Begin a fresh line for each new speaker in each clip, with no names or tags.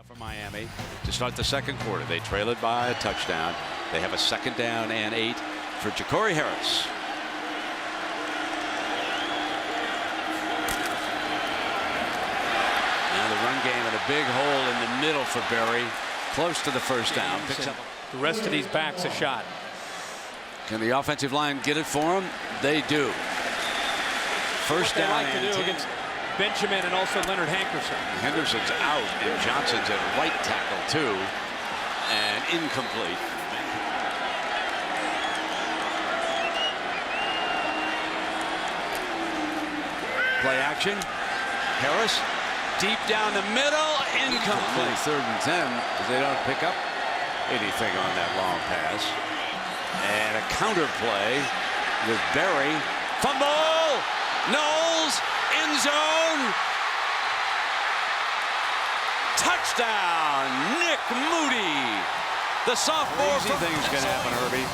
For Miami to start the second quarter. They trail it by a touchdown. They have a 2nd down and 8 for Ja'Cory Harris. Now the run game and a big hole in the middle for Berry. Close to the 1st down. Picks up.
The rest of these backs a shot.
Can the offensive line get it for him? They do. 1st down
like
and
to do
10.
against Benjamin and also Leonard Hankerson.
Henderson's out and Johnson's at right tackle too, and incomplete. Play action. Harris deep down the middle, incomplete. 3rd and 10 as they don't pick up anything on that long pass. And a counter play with Berry. Fumble! Knowles, end zone. Touchdown, Nick Moody. The sophomore. Crazy things can happen, Herbie.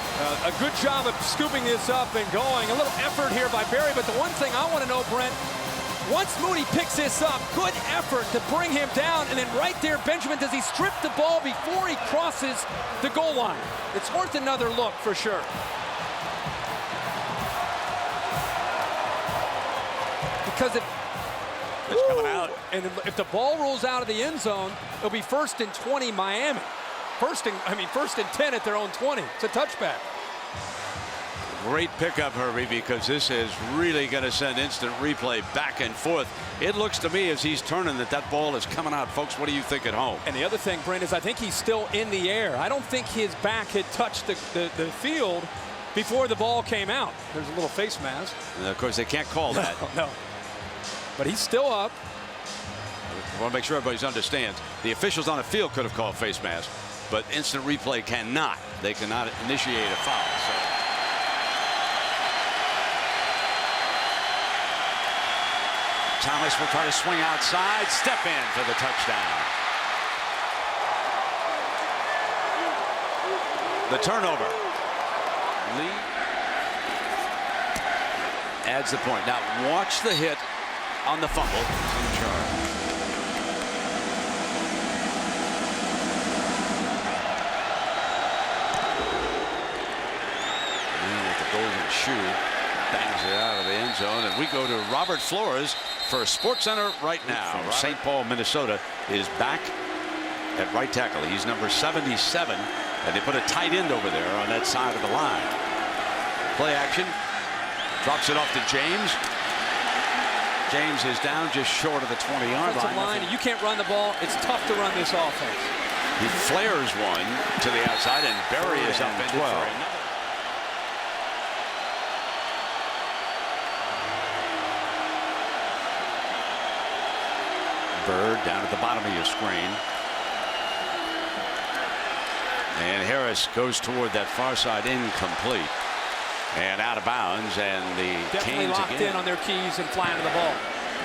A good job of scooping this up and going. A little effort here by Berry, but the one thing I want to know, Brent, once Moody picks this up, good effort to bring him down, and then right there, Benjamin, does he strip the ball before he crosses the goal line? It's worth another look for sure. Because
it's coming out,
and if the ball rolls out of the end zone, it'll be 1st and 20 Miami. First and 10 at their own 20. It's a touchback.
Great pickup, Herbie, because this is really going to send instant replay back and forth. It looks to me as he's turning that ball is coming out. Folks, what do you think at home?
And the other thing, Brent, is I think he's still in the air. I don't think his back had touched the field before the ball came out. There's a little face mask.
And of course, they can't call that.
No. But he's still up.
I want to make sure everybody understands. The officials on the field could have called face mask, but instant replay cannot. They cannot initiate a foul. So. Thomas will try to swing outside, step in for the touchdown. The turnover. Lee adds the point. Now watch the hit on the fumble. In charge. And with the golden shoe, bangs it out of the end zone, and we go to Robert Flores for SportsCenter right now. From St. Paul, Minnesota, is back at right tackle. He's number 77, and they put a tight end over there on that side of the line. Play action, drops it off to James. James is down just short of the 20-yard line.
You can't run the ball. It's tough to run this offense.
He flares one to the outside, and Berry is up in 12. Bird down at the bottom of your screen. And Harris goes toward that far side, incomplete. And out of bounds, and the
definitely
Canes
locked
again.
in on their keys and flying to the ball.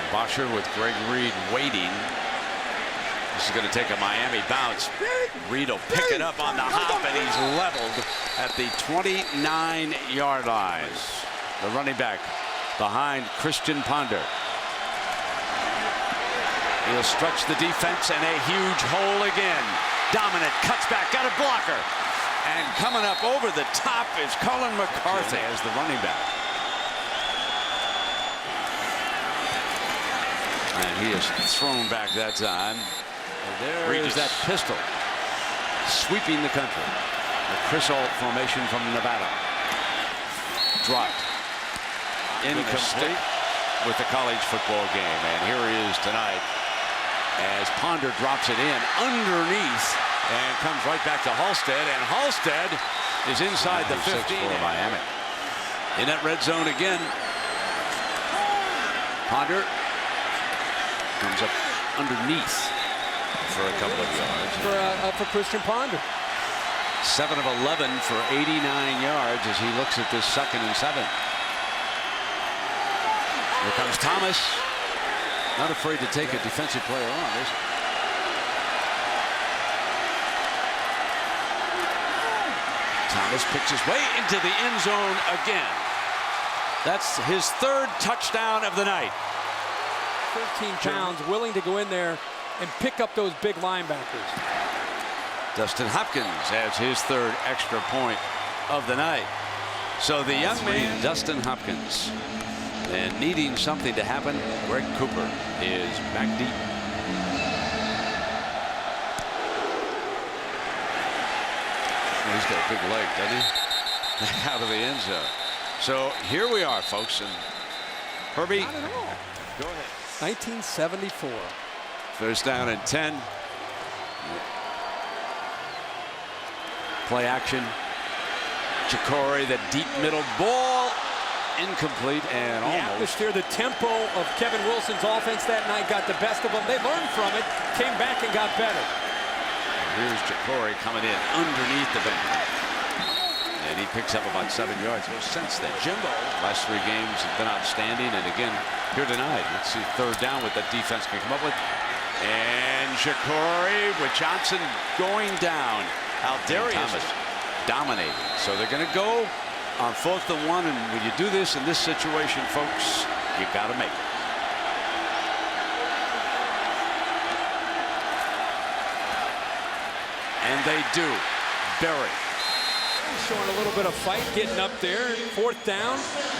Bosher with Greg Reed waiting. This is going to take a Miami bounce. Reed will pick it up on the hop, and he's leveled at the 29-yard line. The running back behind Christian Ponder. He'll stretch the defense, and a huge hole again. Dominant, cuts back, got a blocker. And coming up over the top is Colin McCarthy as the running back. And he is thrown back that time. There is that pistol sweeping the country. The Chris Alt formation from Nevada. Dropped. Incomplete with the college football game. And here he is tonight as Ponder drops it in underneath and comes right back to Halstead, and Halstead is inside the 15 for Miami. In that red zone again. Ponder comes up underneath for a couple of yards.
For Christian Ponder.
7 of 11 for 89 yards as he looks at this 2nd and 7. Here comes Thomas. Not afraid to take a defensive player on, is he? Thomas picks his way into the end zone again. That's his 3rd touchdown of the night.
13 pounds, willing to go in there and pick up those big linebackers.
Dustin Hopkins has his third extra point of the night. So the young man, Dustin Hopkins, and needing something to happen, Greg Cooper is back deep. Well, he's got a big leg, doesn't he? Out of the end zone. So here we are, folks. And Herbie,
go ahead. 1974.
First down and 10. Play action. Jacory, the deep middle ball, incomplete and
the
almost.
Atmosphere, the tempo of Kevin Wilson's offense that night got the best of them. They learned from it, came back and got better.
Here's Jacory coming in underneath the bench. And he picks up about 7 yards. Well, since then, Jimbo, last 3 games have been outstanding. And again, here tonight, let's see third down what that defense can come up with. And Jacory with Johnson going down. Aldarius Thomas dominating. So they're going to go on 4th and 1. And when you do this in this situation, folks, you got to make it. And they do. Berry.
Showing a little bit of fight, getting up there. 4th down.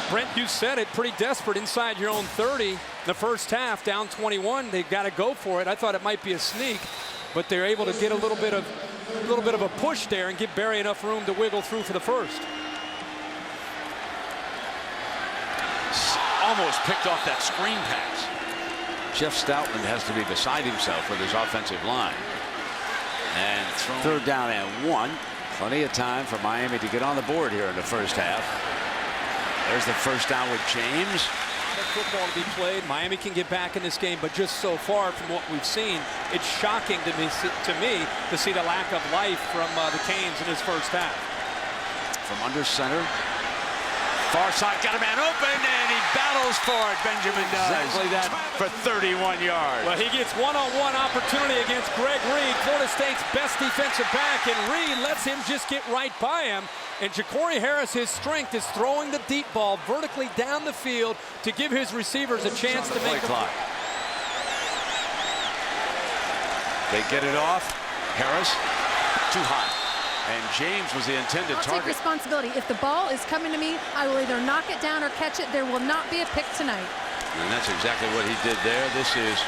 Brent, you said it, pretty desperate inside your own 30. The first half, down 21. They've got to go for it. I thought it might be a sneak, but they're able to get a little bit of a push there and give Berry enough room to wiggle through for the first.
Almost picked off that screen pass. Jeff Stoutland has to be beside himself with his offensive line. And third down and 1. Plenty of time for Miami to get on the board here in the first half. There's the first down with James.
Football to be played. Miami can get back in this game, but just so far from what we've seen, it's shocking to me to see the lack of life from the Canes in this first half.
From under center. Far side, got a man open, and he battles for it. Benjamin does. Exactly that for 31 yards.
Well, he gets one-on-one opportunity against Greg Reed, Florida State's best defensive back, and Reed lets him just get right by him. And Jacory Harris, his strength is throwing the deep ball vertically down the field to give his receivers a chance to make
clock. They get it off. Harris, too high. And James was the intended target.
I'll take responsibility. If the ball is coming to me, I will either knock it down or catch it. There will not be a pick tonight.
And that's exactly what he did there. This is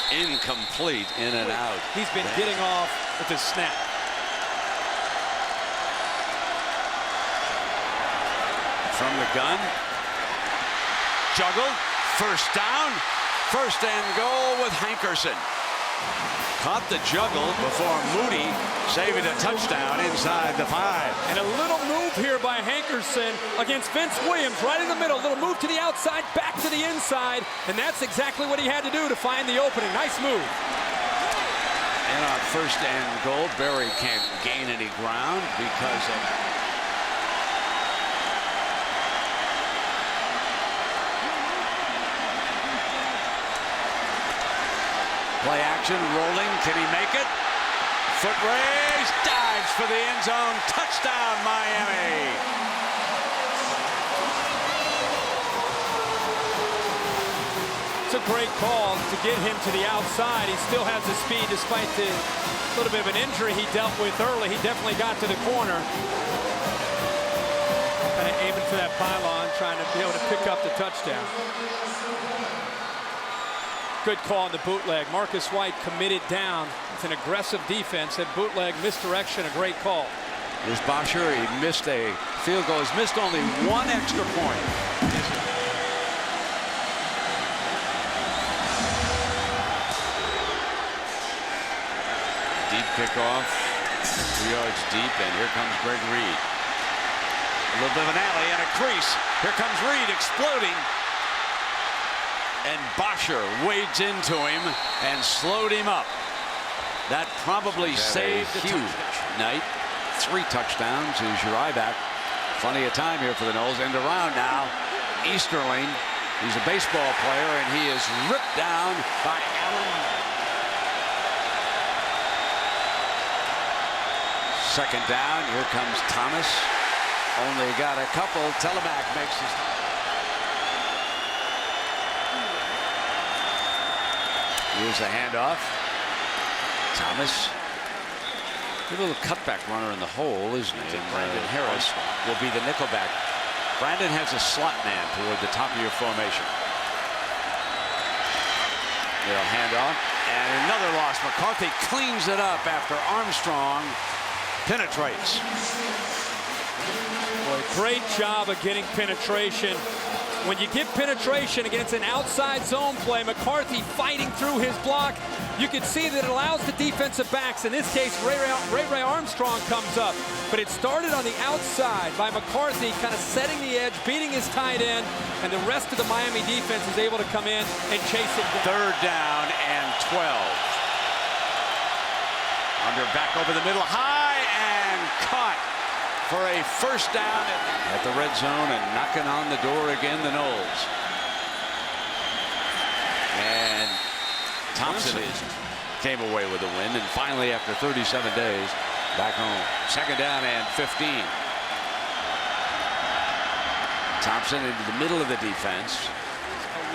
incomplete, in and out.
He's been getting off with his snap.
From the gun. Juggle. First down. First and goal with Hankerson. Caught the juggle before Moody saving a touchdown inside the 5.
And a little move here by Hankerson against Vince Williams, right in the middle. A little move to the outside, back to the inside. And that's exactly what he had to do to find the opening. Nice move.
And on first and goal, Berry can't gain any ground because of play action, rolling. Can he make it? Foot raise, dives for the end zone. Touchdown, Miami.
It's a great call to get him to the outside. He still has the speed despite the little bit of an injury he dealt with early. He definitely got to the corner. Kind of aiming for that pylon, trying to be able to pick up the touchdown. Good call on the bootleg. Marcus White committed down. It's an aggressive defense. That bootleg misdirection, a great call.
Here's Bosher. He missed a field goal. He's missed only 1 extra point. Deep kickoff. 2 yards deep, and here comes Greg Reed. A little bit of an alley and a crease. Here comes Reed exploding. And Bosher wades into him and slowed him up. That probably saved a huge night. 3 touchdowns. Here's your eye back. Plenty of time here for the Noles. End around now. Easterling. He's a baseball player, and he is ripped down by Allen. Second down. Here comes Thomas. Only got a couple. Telemac makes his. Here's a handoff. Thomas. A little cutback runner in the hole, isn't he? And Brandon Harris will be the nickelback. Brandon has a slot man toward the top of your formation. They'll hand off, and another loss. McCarthy cleans it up after Armstrong penetrates.
Boy, great job of getting penetration. When you get penetration against an outside zone play, McCarthy fighting through his block, you can see that it allows the defensive backs, in this case, Ray Armstrong comes up. But it started on the outside by McCarthy, kind of setting the edge, beating his tight end, and the rest of the Miami defense is able to come in and chase it down.
Third down and 12. Under back over the middle, high and caught for a first down at the red zone, and knocking on the door again, the Knowles. And Thompson came away with a win, and finally, after 37 days, back home. Second down and 15. Thompson into the middle of the defense.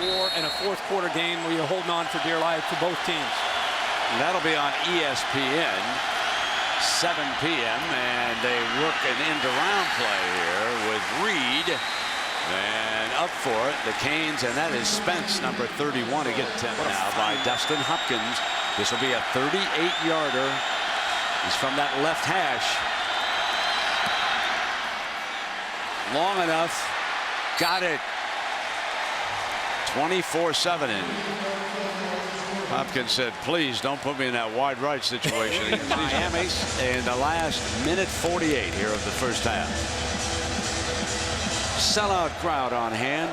A war and a fourth quarter game where you're holding on for dear life for both teams.
And that'll be on ESPN. 7 p.m. and they work an end-around play here with Reed, and up for it the Canes, and that is Spence, number 31, to get now by Dustin Hopkins. This will be a 38-yarder. He's from that left hash. Long enough, got it. 24-7 in. Hopkins said, please don't put me in that wide right situation against Miami in the last minute 48 here of the first half. Sellout crowd on hand.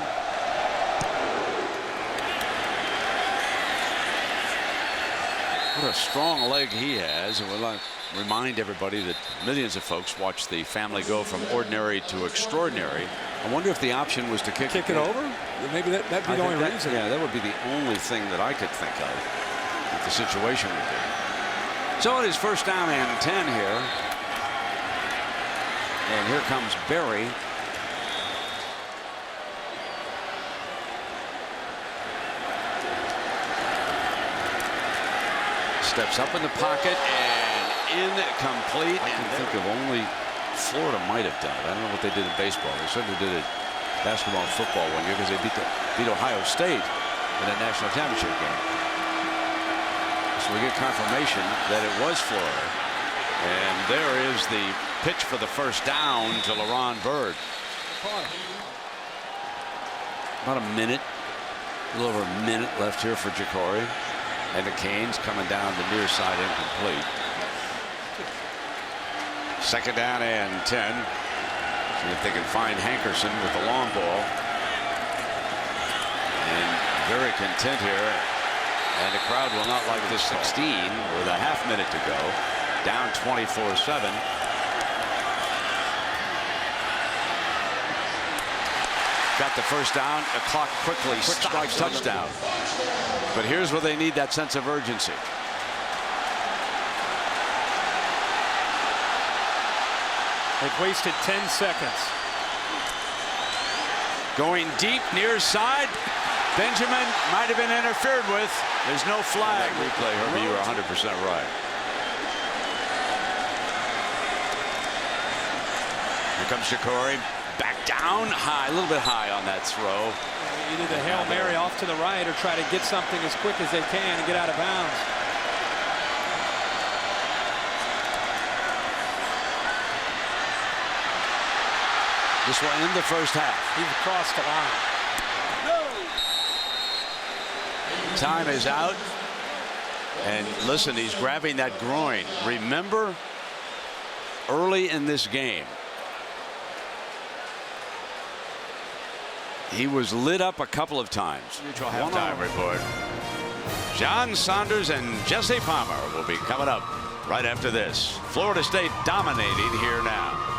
What a strong leg he has. And we'll remind everybody that millions of folks watch the family go from ordinary to extraordinary. I wonder if the option was to kick
it over? Maybe that'd be the only reason.
Yeah, that would be the only thing that I could think of that the situation would be. So it is first down and 10 here. And here comes Berry. Steps up in the pocket and incomplete. I can think of only Florida might have done it. I don't know what they did in baseball. They certainly did it basketball and football one year because they beat Ohio State in a national championship game. So we get confirmation that it was Florida. And there is the pitch for the first down to LaRon Byrd. About a minute, a little over a minute left here for Jacory. And the Canes coming down the near side, incomplete. Second down and 10. See if they can find Hankerson with the long ball. And very content here. And the crowd will not like this 16 with a half minute to go. Down 24-7. Got the first down. The clock quickly strikes touchdown. But here's where they need that sense of urgency.
They've wasted 10 seconds.
Going deep near side. Benjamin might have been interfered with. There's no flag. Replay, Herbie, you were 100% right. Here comes Jacory. Back down high, a little bit high on that throw.
Either the Hail Mary off to the right or try to get something as quick as they can and get out of bounds.
This will end the first half.
He's across the line.
Time is out. And listen, he's grabbing that groin. Remember, early in this game, he was lit up a couple of times. Halftime report. John Saunders and Jesse Palmer will be coming up right after this. Florida State dominating here now.